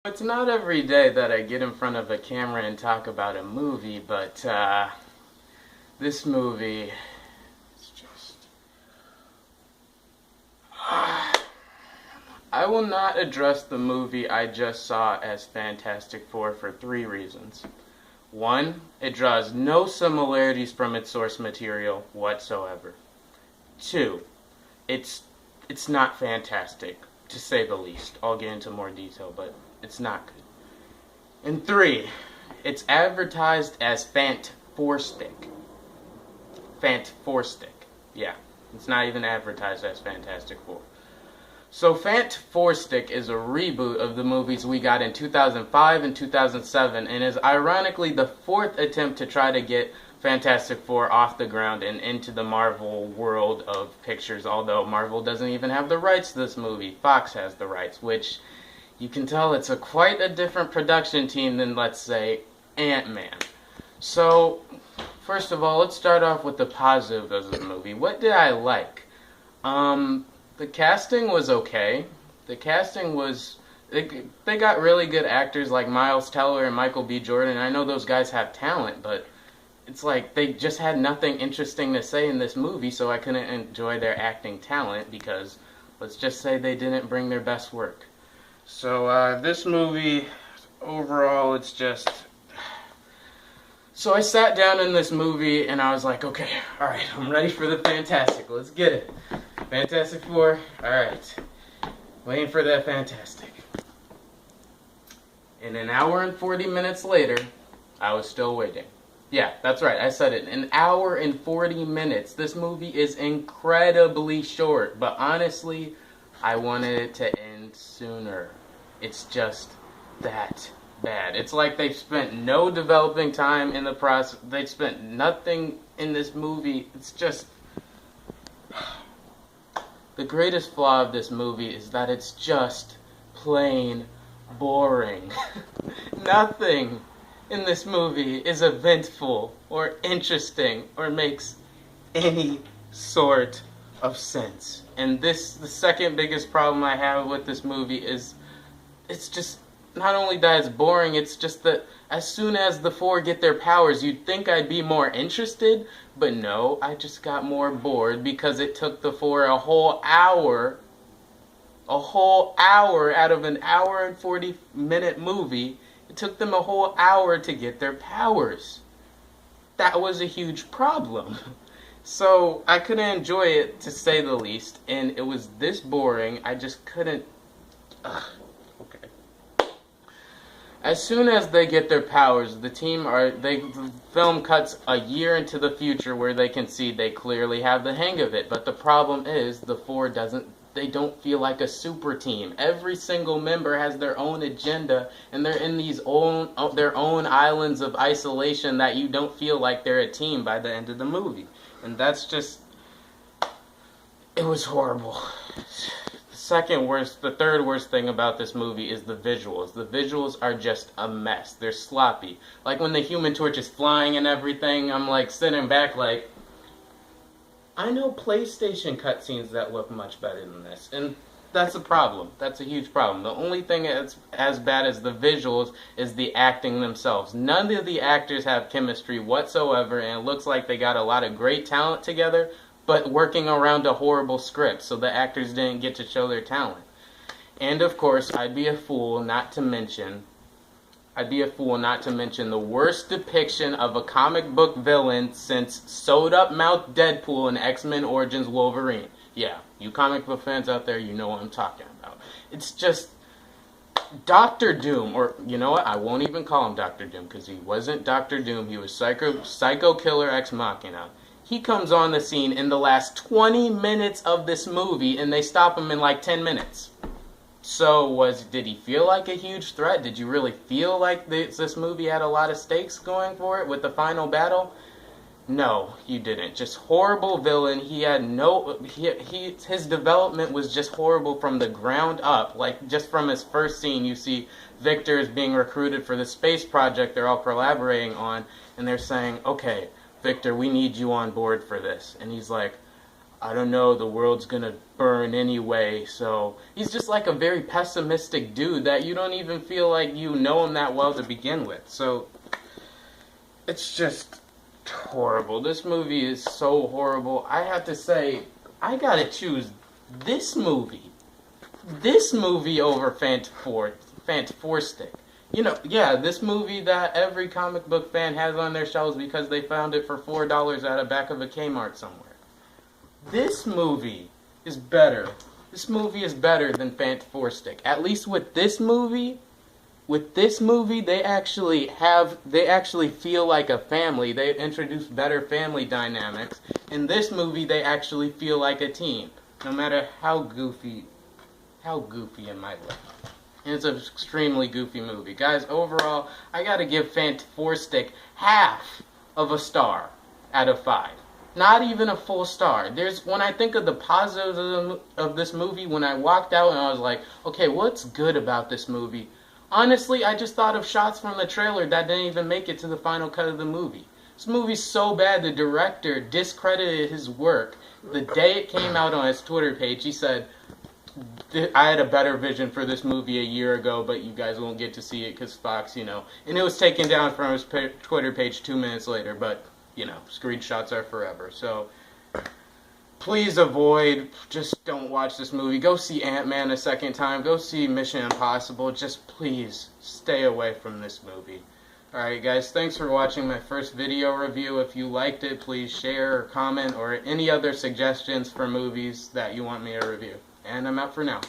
It's not every day that I get in front of a camera and talk about a movie, but this movie is just. I will not address the movie I just saw as Fantastic Four for three reasons. One, it draws no similarities from its source material whatsoever. Two, it's not fantastic, to say the least. I'll get into more detail, but it's not good. And three, it's advertised as Fant Four Stick. Fant Four Stick. Yeah, it's not even advertised as Fantastic Four. So Fant Four Stick is a reboot of the movies we got in 2005 and 2007, and is ironically the fourth attempt to try to get Fantastic Four off the ground and into the Marvel world of pictures, although Marvel doesn't even have the rights to this movie. Fox has the rights, which you can tell it's quite a different production team than, let's say, Ant-Man. So, first of all, let's start off with the positives of the movie. What did I like? The casting was okay. The casting was... They got really good actors like Miles Teller and Michael B. Jordan. I know those guys have talent, but it's like they just had nothing interesting to say in this movie, so I couldn't enjoy their acting talent because, let's just say, they didn't bring their best work. So this movie, overall, it's just... So I sat down in this movie and I was like, okay, alright, I'm ready for the Fantastic. Let's get it. Fantastic Four, alright. Waiting for that Fantastic. And an hour and 40 minutes later, I was still waiting. Yeah, that's right, I said it. An hour and 40 minutes. This movie is incredibly short, but honestly, I wanted it to end sooner. It's just that bad. It's like they've spent no developing time in the process. They've spent nothing in this movie. It's just... The greatest flaw of this movie is that it's just plain boring. Nothing in this movie is eventful or interesting or makes any sort of sense. And the second biggest problem I have with this movie is it's just not only that it's boring, it's just that as soon as the four get their powers, you'd think I'd be more interested, but no, I just got more bored because it took the four a whole hour out of an hour and 40-minute movie. It took them a whole hour to get their powers. That was a huge problem. So I couldn't enjoy it, to say the least, and it was this boring, I just couldn't... Okay. As soon as they get their powers, the film cuts a year into the future where they can see they clearly have the hang of it. But the problem is the four they don't feel like a super team. Every single member has their own agenda, and they're in their own islands of isolation that you don't feel like they're a team by the end of the movie. And that's just... It was horrible. The third worst thing about this movie is the visuals. The visuals are just a mess. They're sloppy. Like when the Human Torch is flying and everything, I'm like sitting back like, I know PlayStation cutscenes that look much better than this. And that's a problem. That's a huge problem. The only thing that's as bad as the visuals is the acting themselves. None of the actors have chemistry whatsoever, and it looks like they got a lot of great talent together, but working around a horrible script, so the actors didn't get to show their talent. And of course, I'd be a fool not to mention the worst depiction of a comic book villain since Sewed Up Mouth Deadpool in X-Men Origins Wolverine. Yeah, you comic book fans out there, you know what I'm talking about. It's just Doctor Doom, or you know what, I won't even call him Doctor Doom, because he wasn't Doctor Doom, he was Psycho Killer Ex Machina. He comes on the scene in the last 20 minutes of this movie, and they stop him in like 10 minutes. So, did he feel like a huge threat? Did you really feel like this movie had a lot of stakes going for it with the final battle? No, you didn't. Just horrible villain. He had his development was just horrible from the ground up. Like, just from his first scene, you see Victor is being recruited for the space project they're all collaborating on, and they're saying, okay, Victor, we need you on board for this. And he's like, I don't know, the world's gonna burn anyway. So he's just like a very pessimistic dude that you don't even feel like you know him that well to begin with. So it's just horrible. This movie is so horrible. I have to say, I gotta choose this movie over Fantastic. You know, yeah, this movie that every comic book fan has on their shelves because they found it for $4 at the back of a Kmart somewhere. This movie is better. This movie is better than Fantastic. At least with this movie, they actually feel like a family. They introduce better family dynamics. In this movie, they actually feel like a team, no matter how goofy it might look. And it's an extremely goofy movie. Guys, overall, I gotta give Fantastic half of a star out of 5. Not even a full star. When I think of the positives of this movie, when I walked out and I was like, okay, what's good about this movie? Honestly, I just thought of shots from the trailer that didn't even make it to the final cut of the movie. This movie's so bad, the director discredited his work. The day it came out on his Twitter page, he said, I had a better vision for this movie a year ago, but you guys won't get to see it because Fox, you know. And it was taken down from his Twitter page 2 minutes later, but, you know, screenshots are forever. So, please just don't watch this movie. Go see Ant-Man a second time. Go see Mission Impossible. Just please stay away from this movie. Alright guys, thanks for watching my first video review. If you liked it, please share or comment or any other suggestions for movies that you want me to review. And I'm out for now.